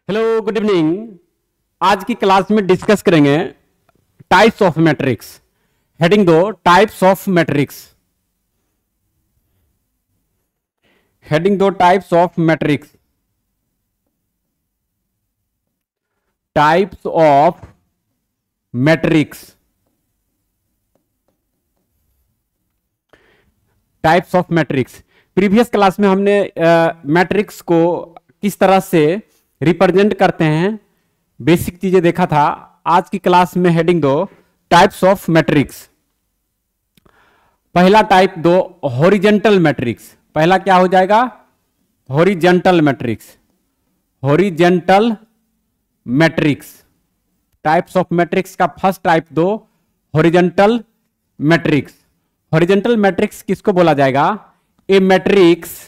Hello, good evening. आज की class में डिस्कस करेंगे टाइप्स ऑफ मैट्रिक्स। हेडिंग दो, टाइप्स ऑफ मैट्रिक्स। हेडिंग दो, types of matrix. Types of matrix. Types of matrix. Previous class में हमने मैट्रिक्स को किस तरह से रिप्रेजेंट करते हैं, बेसिक चीजें देखा था। आज की क्लास में हेडिंग दो, टाइप्स ऑफ मैट्रिक्स। पहला टाइप दो, हॉरिजेंटल मैट्रिक्स। पहला क्या हो जाएगा? Horizontal matrix. Horizontal matrix. Types of matrix का फर्स्ट टाइप दो, हॉरिजेंटल मैट्रिक्स। हॉरिजेंटल मैट्रिक्स किसको बोला जाएगा? A matrix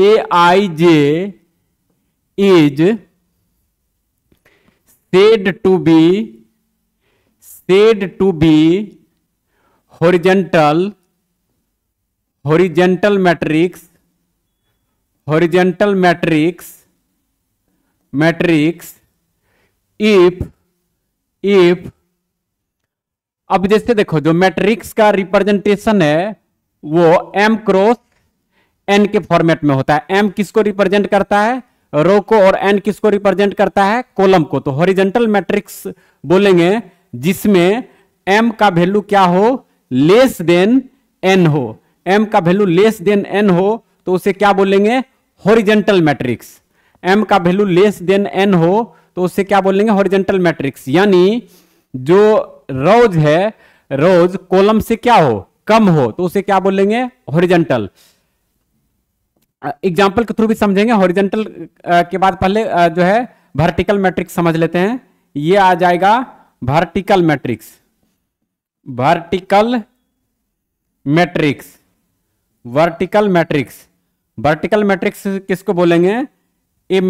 Aij is said to be horizontal matrix if अब जैसे देखो, जो मैट्रिक्स का रिप्रेजेंटेशन है वो m क्रॉस n के फॉर्मेट में होता है। m किसको रिप्रेजेंट करता है? रो को, और n किसको रिप्रेजेंट करता है? कॉलम को। तो हॉरिजॉन्टल मैट्रिक्स बोलेंगे जिसमें m का वैल्यू क्या हो? लेस देन n हो। m का वैल्यू लेस देन n हो तो उसे क्या बोलेंगे? Horizontal matrix. m का वैल्यू लेस देन n हो तो उसे क्या बोलेंगे? Horizontal matrix. यानी जो रोज है, रोज कॉलम से क्या हो? कम हो तो उसे क्या बोलेंगे? हॉरिजॉन्टल। एग्जाम्पल के थ्रू भी समझेंगे। हॉरिजॉन्टल के बाद पहले जो है वर्टिकल मैट्रिक्स समझ लेते हैं। ये आ जाएगा vertical matrix. Vertical matrix. Vertical matrix. Vertical matrix किसको बोलेंगे? A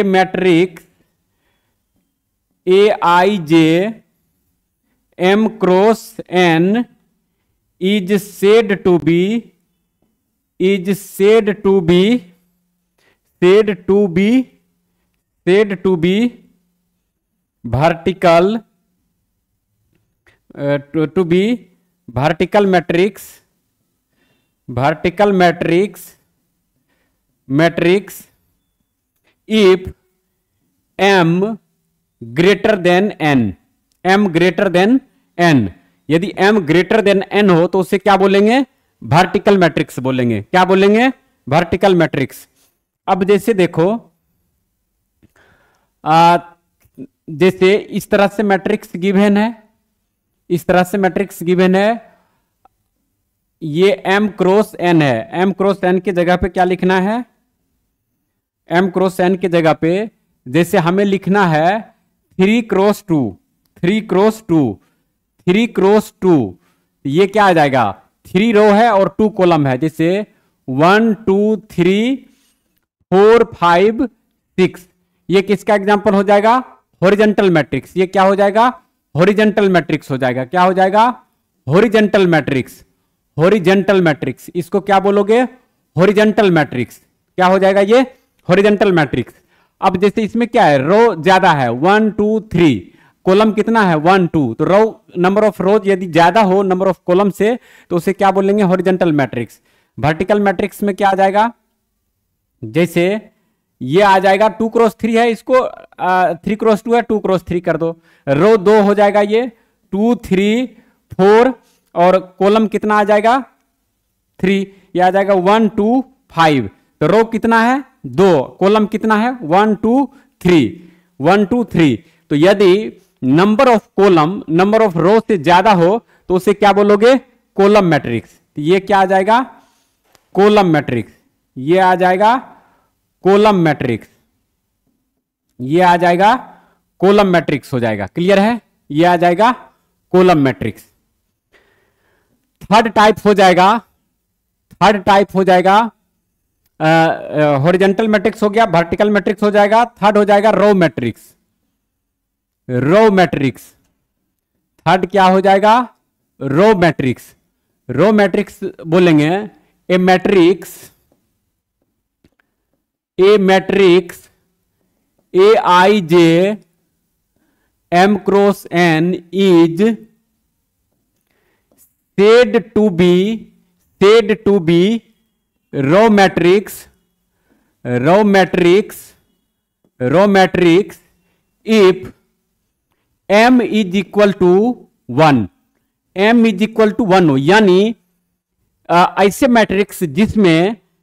matrix Aij m cross n is said to be vertical matrix if m greater than n। m greater than n। यदि m greater than n हो तो उसे क्या बोलेंगे? Vertical matrix बोलेंगे। क्या बोलेंगे? Vertical matrix. अब जैसे देखो, जैसे इस तरह से मैट्रिक्स गिवन है, इस तरह से मैट्रिक्स गिवन है। ये m क्रॉस n है। m क्रॉस n की जगह पे क्या लिखना है? m क्रॉस n की जगह पे जैसे हमें लिखना है 3 क्रॉस 2। ये क्या आ जाएगा? 3 रो है और 2 कॉलम है। जैसे 1 2 3 4 5 6। ये किसका एग्जांपल हो जाएगा? Horizontal matrix. ये क्या हो जाएगा? हॉरिजॉन्टल मैट्रिक्स हो जाएगा। क्या हो जाएगा? Horizontal matrix. Horizontal matrix. इसको क्या बोलोगे? Horizontal matrix. क्या हो जाएगा? ये हॉरिजॉन्टल मैट्रिक्स। अब जैसे इसमें क्या है? रो ज्यादा है, 1 2 3। कॉलम कितना है? 1 2। तो रो, नंबर ऑफ रोज यदि ज्यादा हो नंबर ऑफ कॉलम से तो उसे क्या बोलेंगे? Horizontal matrix. वर्टिकल मैट्रिक्स में क्या आ जाएगा? जैसे ये आ जाएगा 2 क्रॉस 3 है, इसको 3 क्रॉस 2 है, 2 क्रॉस 3 कर दो। रो 2 हो जाएगा, ये 2 3 4, और कॉलम कितना आ जाएगा? 3। ये आ जाएगा 1 2 5। तो रो कितना है? 2। कॉलम कितना है? 1 2 3। तो यदि number of column number of row से ज्यादा हो तो उसे क्या बोलोगे? Column matrix. तो ये क्या आ जाएगा? Column matrix. ये आ जाएगा कॉलम मैट्रिक्स। ये आ जाएगा कॉलम मैट्रिक्स हो जाएगा। क्लियर है? ये आ जाएगा कॉलम मैट्रिक्स। थर्ड टाइप हो जाएगा हॉरिजॉन्टल मैट्रिक्स हो गया, वर्टिकल मैट्रिक्स हो जाएगा। थर्ड हो जाएगा row matrix. Row matrix. Third क्या हो जाएगा? Row matrix. रो मैट्रिक्स बोलेंगे a matrix a i j m cross n is said to be row matrix if m is equal to 1, m is equal to 1 हो, यानी ऐसे matrix जिसमें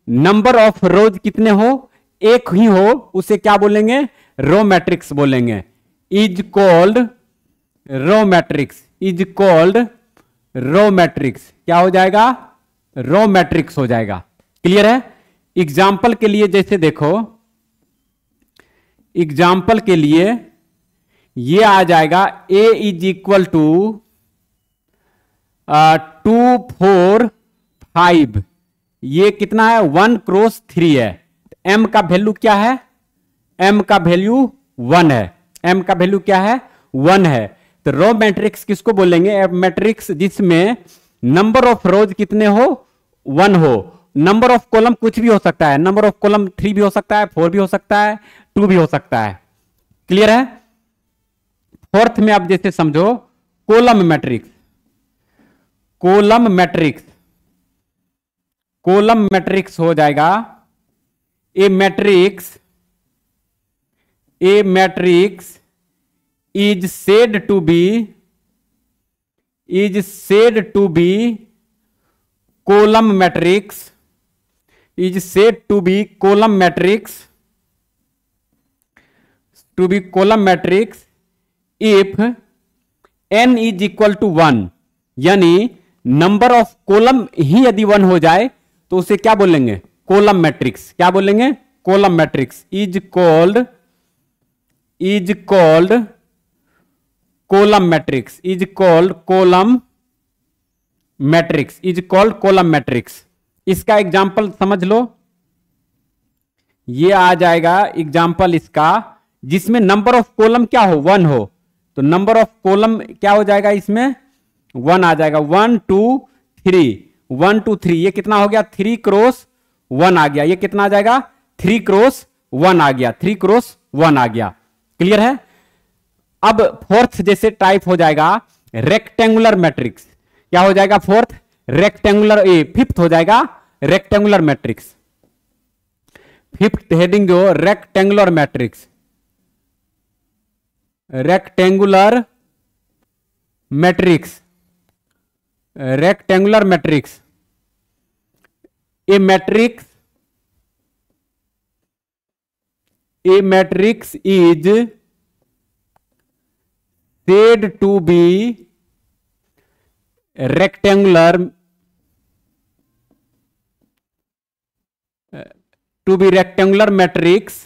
number of रोज कितने हो, एक ही हो, उसे क्या बोलेंगे, रो मैट्रिक्स बोलेंगे। Is called row matrix, is called row matrix, क्या हो जाएगा, रो मैट्रिक्स हो जाएगा। क्लियर है। एग्जाम्पल के लिए जैसे देखो, एग्जाम्पल के लिए ये आ जाएगा ए इज इक्वल टू 2 4 5, ये कितना है 1 क्रॉस 3 है। एम का वैल्यू क्या है, एम का वैल्यू 1 है, एम का वैल्यू क्या है 1 है। तो रो मैट्रिक्स किसको बोलेंगे, मैट्रिक्स जिसमें नंबर ऑफ रोज कितने हो 1 हो, नंबर ऑफ कॉलम कुछ भी हो सकता है, नंबर ऑफ कॉलम 3 भी हो सकता है, 4 भी हो सकता है, 2 भी हो सकता है। क्लियर है। फोर्थ में आप जैसे समझो column matrix, column matrix, column matrix हो जाएगा a matrix is said to be column matrix, is said to be column matrix, to be column matrix if n is equal to 1, यानी number of column ही यदि 1 हो जाए तो उसे क्या बोलेंगे, कॉलम मैट्रिक्स, क्या बोलेंगे, column matrix. Is called column matrix, is called column matrix, is called column matrix. इसका एग्जांपल समझ लो, ये आ जाएगा एग्जांपल इसका, जिसमें नंबर ऑफ कॉलम क्या हो 1 हो, तो नंबर ऑफ कॉलम क्या हो जाएगा, इसमें 1 आ जाएगा। 1 2 3, 1 2 3, ये कितना हो गया 3 क्रॉस 1 आ गया, ये कितना आ जाएगा 3 क्रॉस 1 आ गया, 3 क्रॉस 1 आ गया। क्लियर है। अब फोर्थ जैसे टाइप हो जाएगा रेक्टेंगुलर मैट्रिक्स, क्या हो जाएगा फोर्थ, रेक्टेंगुलर, फिफ्थ हो जाएगा रेक्टेंगुलर मैट्रिक्स। फिफ्थ हेडिंग जो rectangular matrix, rectangular matrix, rectangular matrix. A matrix is said to be rectangular, rectangular matrix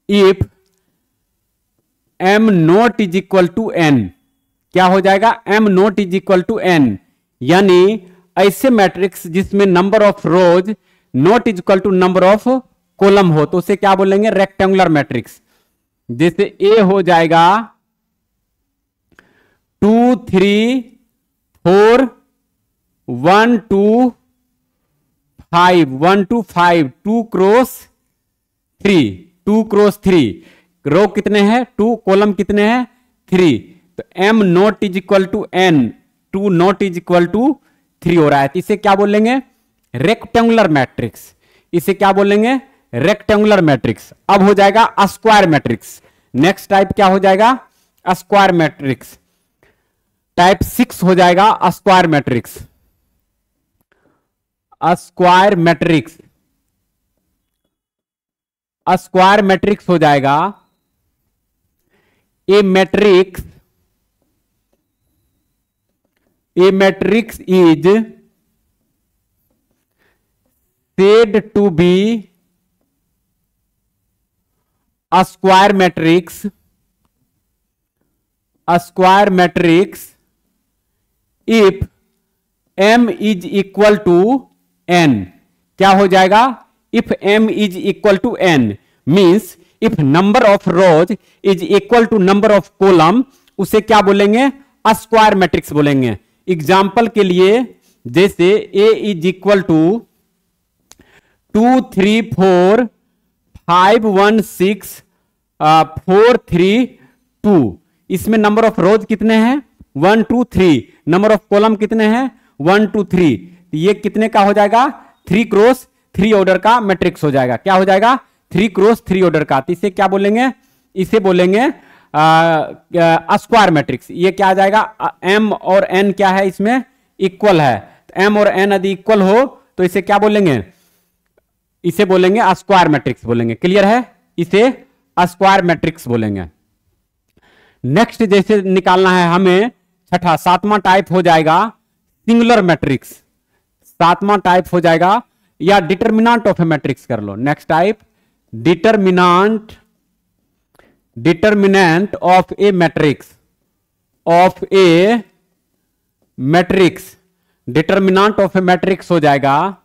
if m not is equal to n, क्या हो जाएगा, m not is equal to n, यानी ऐसे matrix जिसमें number of rows not is equal to number of column हो, तो उसे क्या बोलेंगे, रेक्टेंगुलर मैट्रिक्स। जैसे ए हो जाएगा 2 3 4 1 2 5, 1 2 5, 2 क्रॉस 3, 2 क्रॉस 3, रो कितने हैं 2, कॉलम कितने हैं 3, तो m not is equal to n, 2 not is equal to 3 हो रहा है, तो इसे क्या बोलेंगे, रेक्टेंगुलर मैट्रिक्स। इसे क्या बोलेंगे, रेक्टेंगुलर मैट्रिक्स। अब हो जाएगा स्क्वायर मैट्रिक्स। नेक्स्ट टाइप क्या हो जाएगा, स्क्वायर मैट्रिक्स। टाइप 6 हो जाएगा square matrix. Square matrix, square matrix हो जाएगा a matrix is said to be a square matrix if m is equal to n, क्या हो जाएगा, if m is equal to n means if number of rows is equal to number of column उसे क्या बोलेंगे? Square matrix बोलेंगे। Example के लिए जैसे ए इज इक्वल टू 2 3 4 5 1 6 4 3 2, इसमें नंबर ऑफ रोज कितने हैं? 1 2 3। नंबर ऑफ कॉलम कितने हैं? 1 2 3। ये कितने का हो जाएगा? 3 क्रॉस 3 ऑर्डर का मैट्रिक्स हो जाएगा। क्या हो जाएगा? 3 क्रॉस 3 ऑर्डर का। तो इसे क्या बोलेंगे? इसे बोलेंगे स्क्वायर मैट्रिक्स। ये क्या आ जाएगा? एम और एन क्या है इसमें? इक्वल है। एम और एन यदि इक्वल हो तो इसे क्या बोलेंगे? इसे बोलेंगे स्क्वायर मैट्रिक्स बोलेंगे। क्लियर है? इसे स्क्वायर मैट्रिक्स बोलेंगे। नेक्स्ट जैसे निकालना है हमें छठा, सातवां टाइप हो जाएगा सिंगुलर मैट्रिक्स। सातवां टाइप हो जाएगा, या डिटर्मिनेंट ऑफ ए मैट्रिक्स कर लो। Next type determinant of A matrix. Of A matrix, determinant of A matrix हो जाएगा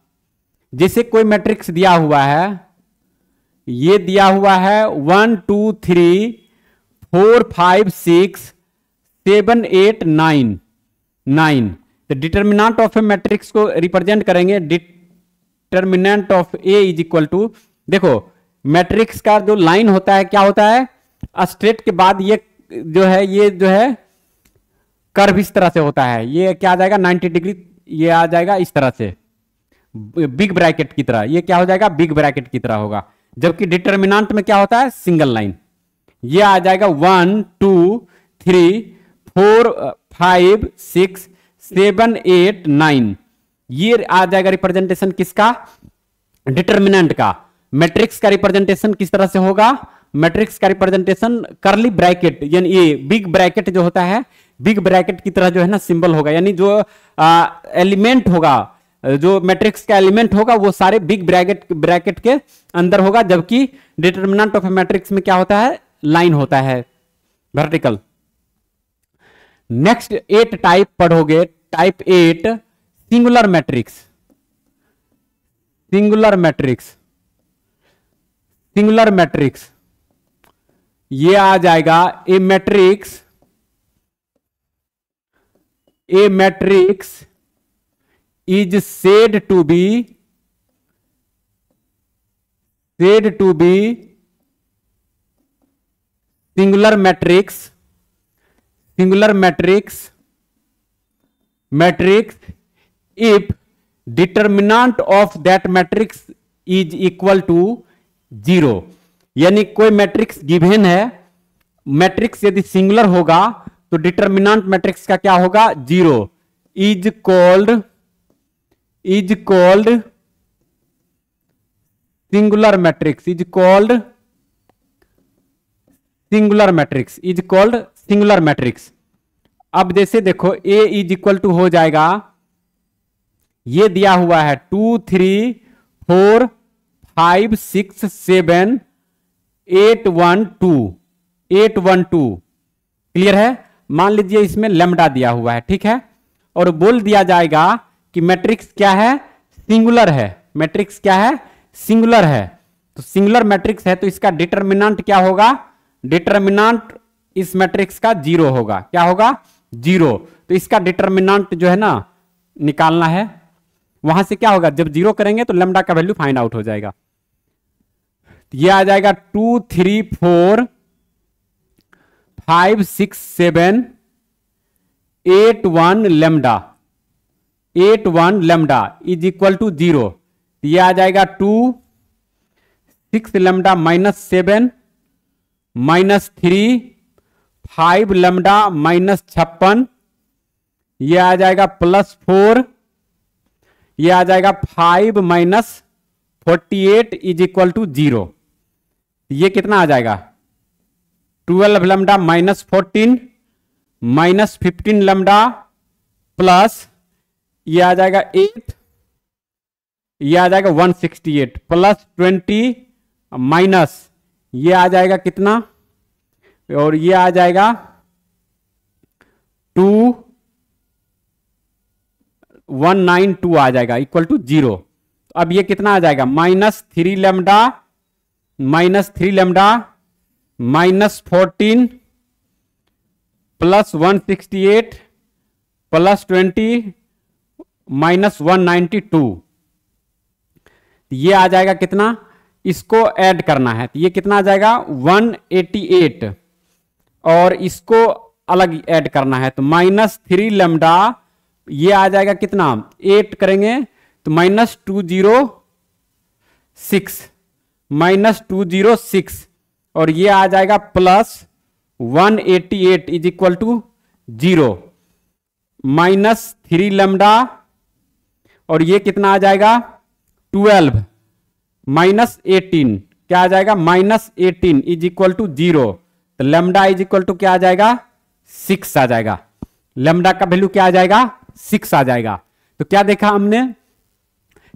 जैसे कोई मैट्रिक्स दिया हुआ है, ये दिया हुआ है 1 2 3 4 5 6 7 8 9 9। तो डिटर्मिनेंट ऑफ ए मैट्रिक्स को रिप्रेजेंट करेंगे। Determinant of A is equal to, देखो मैट्रिक्स का जो लाइन होता है क्या होता है? स्ट्रेट के बाद ये जो है कर्व इस तरह से होता है। ये क्या आ जाएगा? 90 डिग्री। ये आ जाएगा इस तरह से बिग ब्रैकेट की तरह। ये क्या हो जाएगा? बिग ब्रैकेट की तरह होगा। जबकि डिटर्मिनेंट में क्या होता है? Single line. ये आ जाएगा 1 2 3 4 5 6 7 8 9। ये आ जाएगा रिप्रेजेंटेशन किसका? डिटर्मिनेंट का। मैट्रिक्स का रिप्रेजेंटेशन किस तरह से होगा? मैट्रिक्स का रिप्रेजेंटेशन करली ब्रैकेट, यानी ये बिग ब्रैकेट जो होता है, बिग ब्रैकेट की तरह जो है ना सिंबल होगा। यानी जो एलिमेंट होगा, जो मैट्रिक्स का एलिमेंट होगा वो सारे बिग ब्रैकेट के अंदर होगा। जबकि डिटर्मिनेंट ऑफ मैट्रिक्स में क्या होता है? लाइन होता है वर्टिकल। नेक्स्ट 8 टाइप पढ़ोगे। Type 8 singular matrix. Singular matrix, singular matrix ये आ जाएगा a matrix is said to be singular matrix if determinant of that matrix is equal to 0। यानी कोई मैट्रिक्स गिवन है, मैट्रिक्स यदि सिंगुलर होगा तो डिटर्मिनेंट मैट्रिक्स का क्या होगा? 0। Is called singular matrix. Is called singular matrix. अब जैसे देखो ए इज इक्वल टू हो जाएगा, ये दिया हुआ है 2 3 4 5 6 7 8 1 2। क्लियर है? मान लीजिए इसमें लैम्डा दिया हुआ है, ठीक है, और बोल दिया जाएगा कि मैट्रिक्स क्या है? सिंगुलर है। मैट्रिक्स क्या है? सिंगुलर है। तो सिंगुलर मैट्रिक्स है तो इसका डिटर्मिनेंट क्या होगा? डिटर्मिनेंट इस मैट्रिक्स का 0 होगा। क्या होगा? 0। तो इसका डिटर्मिनेंट जो है ना निकालना है। वहां से क्या होगा? जब 0 करेंगे तो लैम्डा का वैल्यू फाइंड आउट हो जाएगा। ये आ जाएगा 2 3 4 5 6 7 8 1 लैम्डा इज इक्वल टू 0। ये आ जाएगा 2 6 लैम्डा -7 -3 5 लैम्डा -56। ये आ जाएगा +4। ये आ जाएगा 5 -48 इज इक्वल टू 0। ये कितना आ जाएगा? 12 लैम्डा -14 -15 लैम्डा प्लस ये आ जाएगा 8, ये आ जाएगा 168 प्लस 20 माइनस ये आ जाएगा कितना? और ये आ जाएगा 2192 आ जाएगा इक्वल टू 0। अब ये कितना आ जाएगा? -3 लैम्डा -14 प्लस 168 प्लस 20 माइनस 192, ये आ जाएगा कितना, इसको ऐड करना है तो ये कितना आ जाएगा 188, और इसको अलग ऐड करना है तो माइनस 3 लैम्डा, ये आ जाएगा कितना, 8 करेंगे तो माइनस 206, माइनस 206, और ये आ जाएगा plus 188 is equal to 0, minus 3 lambda, और ये कितना आ जाएगा 12 माइनस 18, क्या आ जाएगा माइनस 18 इज इक्वल टू 0, तो लैम्डा इज इक्वल टू क्या आ जाएगा 6 आ जाएगा, लैम्डा का वैल्यू क्या आ जाएगा 6 आ जाएगा। तो क्या देखा हमने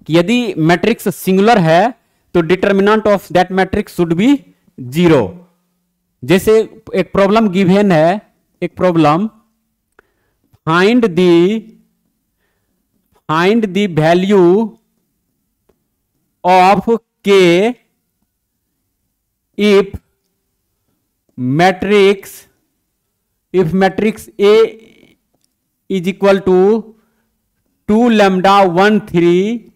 कि यदि मैट्रिक्स सिंगुलर है तो determinant of that matrix should be 0। जैसे एक प्रॉब्लम गिवन है, एक problem, find the value of k if matrix A is equal to 2 lambda 1 3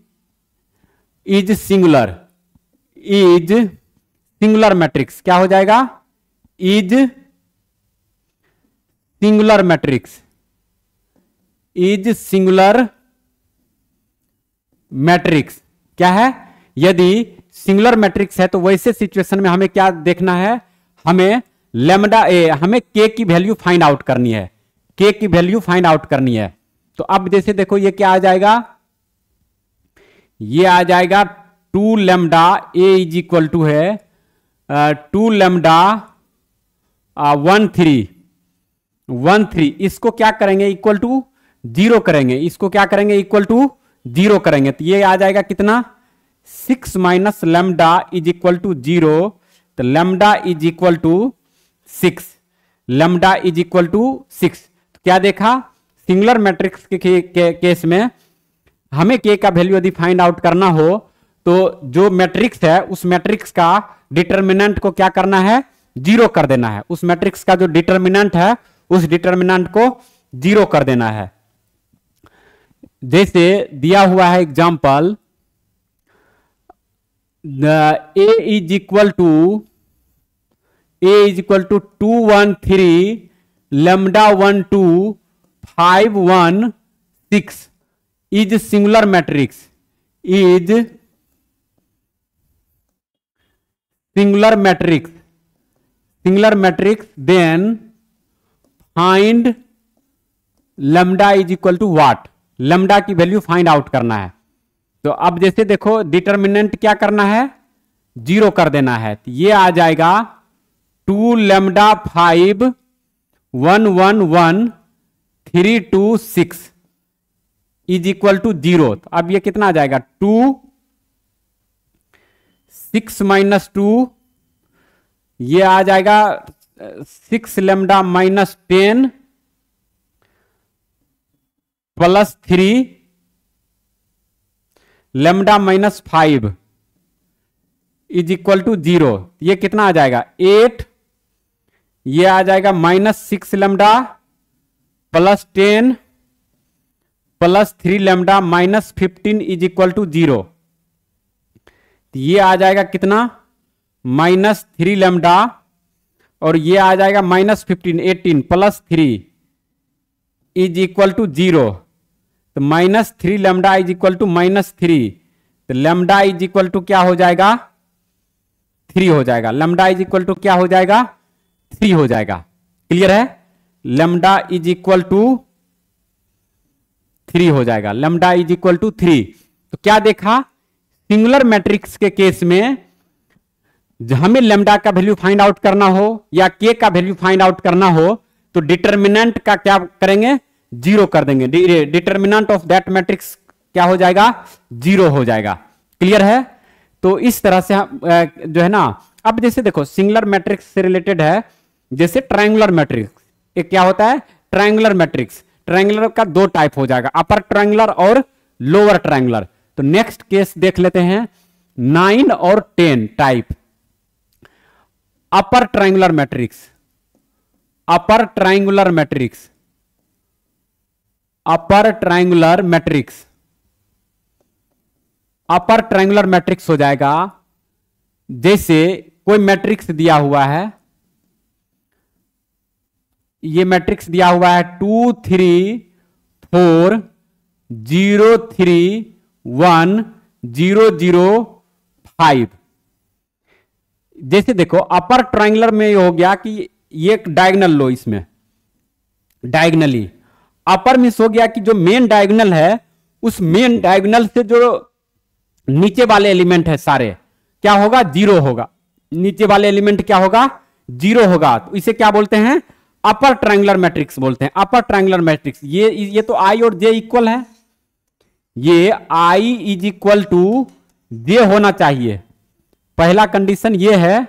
is singular matrix, क्या हो जाएगा, is singular मैट्रिक्स क्या है, यदि सिंगुलर मैट्रिक्स है तो वैसे सिचुएशन में हमें क्या देखना है, हमें लैम्डा ए, हमें के की वैल्यू फाइंड आउट करनी है, के की वैल्यू फाइंड आउट करनी है। तो अब जैसे देखो ये क्या आ जाएगा, ये आ जाएगा 2 lambda A is equal to है 2 लैम्डा 1 3, इसको क्या करेंगे इक्वल टू 0 करेंगे, इसको क्या करेंगे इक्वल टू 0 करेंगे, तो ये आ जाएगा कितना 6 minus lambda is equal to 0, तो lambda is equal to 6, lambda is equal to 6। तो क्या देखा, सिंगुलर मैट्रिक्स के केस में हमें के का वैल्यू यदि फाइंड आउट करना हो तो जो मैट्रिक्स है उस मैट्रिक्स का डिटर्मिनेंट को क्या करना है 0 कर देना है, उस मैट्रिक्स का जो डिटर्मिनेंट है उस डिटर्मिनेंट को 0 कर देना है। जैसे दिया हुआ है example, A is equal to 2 1 3 lambda 1 2 5 1 6 is singular matrix, singular matrix then find lambda is equal to what, lambda की वैल्यू फाइंड आउट करना है। तो अब जैसे देखो डिटर्मिनेंट क्या करना है 0 कर देना है, तो ये आ जाएगा 2 लैम्डा 5 1 1 1 3 2 6 इज इक्वल टू 0। अब ये कितना आ जाएगा 2 6 माइनस 2, ये आ जाएगा 6 lambda minus 10 plus 3 lambda minus 5 is equal to 0, ये कितना आ जाएगा 8, ये आ जाएगा minus 6 lambda plus 10 plus 3 lambda minus 15 is equal to 0, ये आ जाएगा कितना माइनस 3 लैम्डा, और ये आ जाएगा minus 15 18 plus 3 is equal to 0, तो minus 3 lambda is equal to minus 3, तो लैम्डा इज इक्वल टू क्या हो जाएगा 3 हो जाएगा, लैम्डा इज इक्वल टू क्या हो जाएगा 3 हो जाएगा। क्लियर है, लैम्डा इज इक्वल टू 3 हो जाएगा, लैम्डा इज इक्वल टू 3। तो क्या देखा, सिंगुलर मैट्रिक्स के केस में हमें लैम्डा का वैल्यू फाइंड आउट करना हो या के का वैल्यू फाइंड आउट करना हो तो डिटर्मिनेंट का क्या करेंगे 0 कर देंगे, डिटर्मिनेंट ऑफ दैट मैट्रिक्स क्या हो जाएगा 0 हो जाएगा। क्लियर है, तो इस तरह से जो है ना, अब जैसे देखो सिंगुलर मैट्रिक्स से रिलेटेड है, जैसे ट्रायंगुलर मैट्रिक्स, एक क्या होता है ट्रायंगुलर मैट्रिक्स, ट्रायंगुलर का 2 टाइप हो जाएगा, अपर ट्रायंगुलर और लोअर ट्रायंगुलर। तो नेक्स्ट केस देख लेते हैं 9 और 10 type. Upper triangular matrix, upper triangular matrix, upper triangular matrix, upper triangular matrix हो जाएगा जैसे कोई मैट्रिक्स दिया हुआ है, ये मैट्रिक्स दिया हुआ है 2 3 4 0 3 1 0 0 5। जैसे देखो अपर ट्राइंगुलर में ये हो गया कि ये एक डायगोनल लो, इसमें डायगोनली अपर मीन्स हो गया कि जो मेन डायगोनल है उस मेन डायगोनल से जो नीचे वाले एलिमेंट है सारे क्या होगा, जीरो होगा। नीचे वाले एलिमेंट क्या होगा, जीरो होगा। तो इसे क्या बोलते हैं, अपर ट्रायंगुलर मैट्रिक्स बोलते हैं। अपर ट्रायंगुलर मैट्रिक्स ये तो आई और जे इक्वल है, ये आई इज इक्वल टू जे होना चाहिए। पहला कंडीशन ये है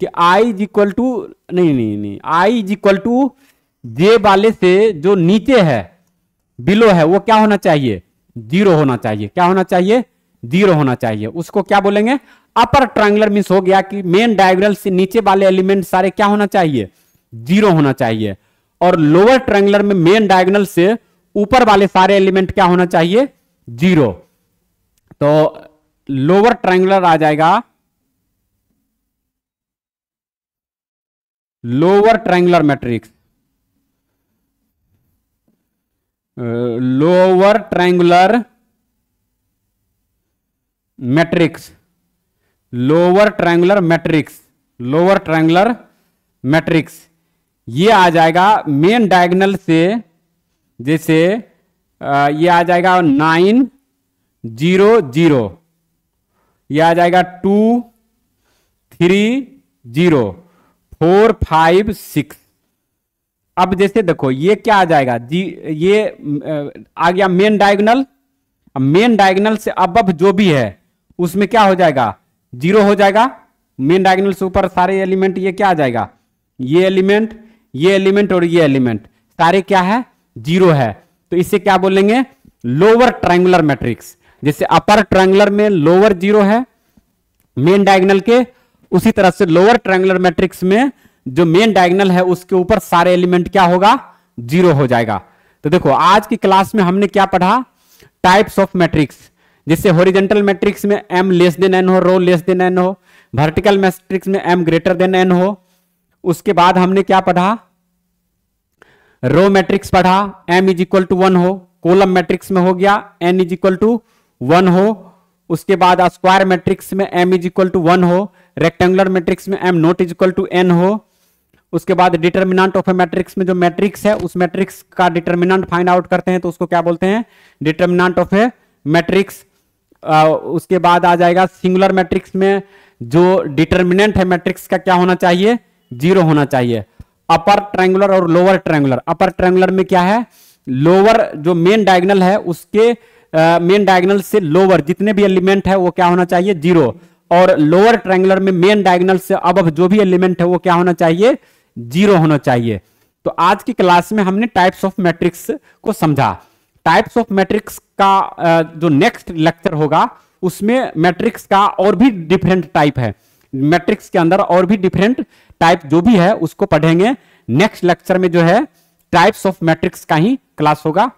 कि आई इज इक्वल टू नहीं आई इज इक्वल टू जे वाले से जो नीचे है बिलो है वो क्या होना चाहिए, जीरो होना चाहिए। क्या होना चाहिए, जीरो होना चाहिए। उसको क्या बोलेंगे, अपर ट्रायंगुलर मींस हो गया कि मेन डायगोनल से नीचे वाले एलिमेंट सारे क्या होना चाहिए, जीरो होना चाहिए। और लोअर ट्रायंगुलर में मेन डायगोनल से ऊपर वाले सारे एलिमेंट क्या होना चाहिए, जीरो। तो लोअर ट्रायंगुलर आ जाएगा, lower triangular matrix, lower triangular matrix, lower triangular matrix, lower triangular matrix ये आ जाएगा मेन डायगोनल से। जैसे ये आ जाएगा 9 0 0, ये आ जाएगा 2 3 0 4 5 6। अब जैसे देखो ये क्या आ जाएगा जी, ये आ गया मेन डायगोनल। अब मेन डायगोनल से अबव जो भी है उसमें क्या हो जाएगा, जीरो हो जाएगा। मेन डायगोनल से ऊपर सारे एलिमेंट ये क्या आ जाएगा, ये एलिमेंट, ये एलिमेंट और ये एलिमेंट सारे क्या है, जीरो है। तो इसे क्या बोलेंगे, लोअर ट्रायंगुलर मैट्रिक्स। जैसे अपर ट्रायंगुलर में लोअर जीरो है मेन डायगोनल के, उसी तरह से लोअर ट्रायंगुलर मैट्रिक्स में जो मेन डायगोनल है उसके ऊपर सारे एलिमेंट क्या होगा, जीरो हो जाएगा। तो देखो आज की क्लास में हमने क्या पढ़ा, टाइप्स ऑफ मैट्रिक्स। जैसे हॉरिजॉन्टल मैट्रिक्स में m लेस देन n हो, रो लेस देन n हो, वर्टिकल मैट्रिक्स में m ग्रेटर देन n हो। उसके बाद हमने क्या पढ़ा, रो मैट्रिक्स पढ़ा, m इज इक्वल टू 1 हो। कॉलम मैट्रिक्स में हो गया n इज इक्वल टू 1 हो। उसके बाद स्क्वायर मैट्रिक्स में m इज इक्वल टू 1 हो। रेक्टेंगुलर मैट्रिक्स में m not is equal to n हो। उसके बाद डिटर्मिनेंट ऑफ ए मैट्रिक्स में जो मैट्रिक्स है उस मैट्रिक्स का डिटर्मिनेंट फाइंड आउट करते हैं तो उसको क्या बोलते हैं, डिटर्मिनेंट ऑफ ए मैट्रिक्स। उसके बाद आ जाएगा सिंगुलर मैट्रिक्स में जो डिटर्मिनेंट है मैट्रिक्स का क्या होना चाहिए, जीरो होना चाहिए। अपर ट्रायंगुलर और लोअर ट्रायंगुलर, अपर ट्रायंगुलर में क्या है, लोअर जो मेन डायगोनल है उसके मेन डायगोनल से लोअर जितने भी एलिमेंट है वो क्या होना चाहिए, जीरो। और लोअर ट्रायंगुलर में मेन डायगोनल से अब जो भी एलिमेंट है वो क्या होना चाहिए, जीरो होना चाहिए। तो आज की क्लास में हमने टाइप्स ऑफ मैट्रिक्स को समझा। टाइप्स ऑफ मैट्रिक्स का जो नेक्स्ट लेक्चर होगा उसमें मैट्रिक्स का और भी डिफरेंट टाइप है, मैट्रिक्स के अंदर और भी डिफरेंट टाइप जो भी है उसको पढ़ेंगे। नेक्स्ट लेक्चर में जो है टाइप्स ऑफ मैट्रिक्स का ही क्लास होगा।